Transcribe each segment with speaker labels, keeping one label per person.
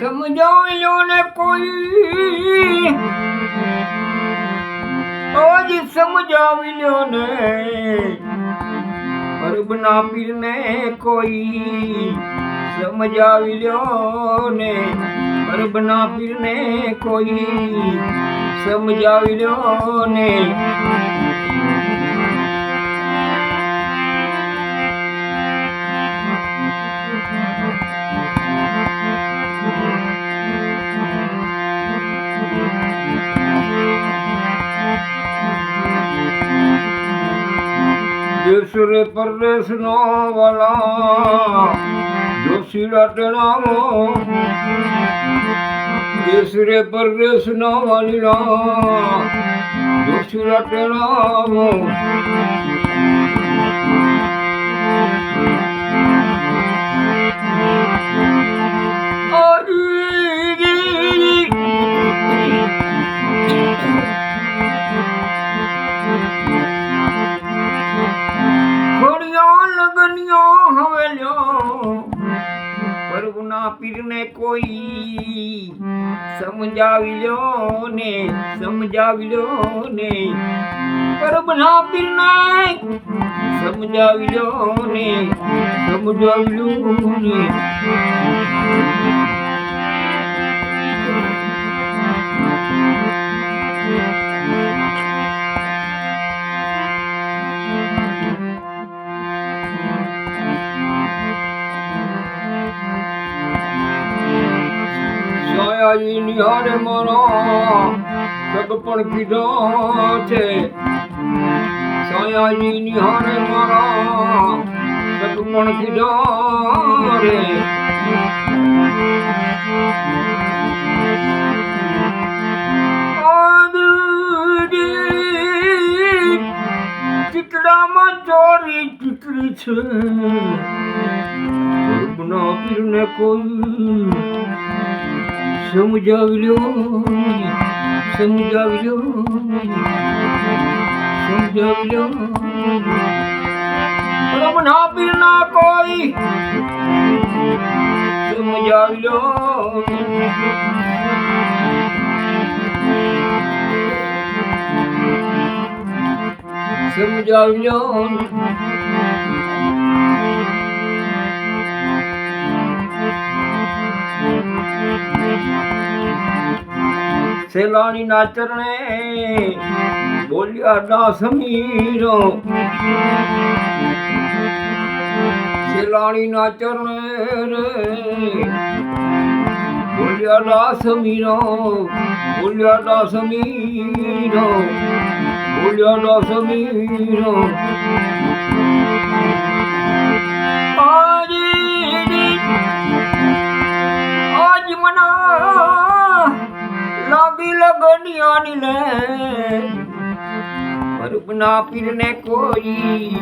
Speaker 1: સમજાવ્યો ને કોઈ આજ સમજાવ્યો ને અરબના પીરને કોઈ સમજાવ્યો ને અરબના પીરને કોઈ સમજાવ્યો ને દેશરે પરદેશ નો વાલા જોશીલા ટેણાવો દેશરે પરદેશ નો વાલીલા જોશીલા ટેણાવો પ્રભુના પીરને કોઈ સમજાવી લ્યો ને પ્રભુના પીરને સમજાવી લ્યો ને સાયાજી નિહાળે મારા સગપણ કીધો છે સાયાજી નિહાળે મારા સગપણ કીધો રે ચીકડામાં ચોરી ચીકડી છે પ્રભુના પીરને કોઈ સમજાવી લ્યો પ્રભુના પીરના કોઈ સમજાવી લ્યો સેલાણી ના ચરણે બોલ્યા ના સમીરો સેલાણી ના ચરણે રે બોલ્યા ના સમીરો આજ મના લાગી લગનિયાની ને પ્રભુના પીરને કોઈ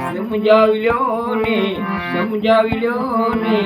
Speaker 1: સમજાવી લ્યો ને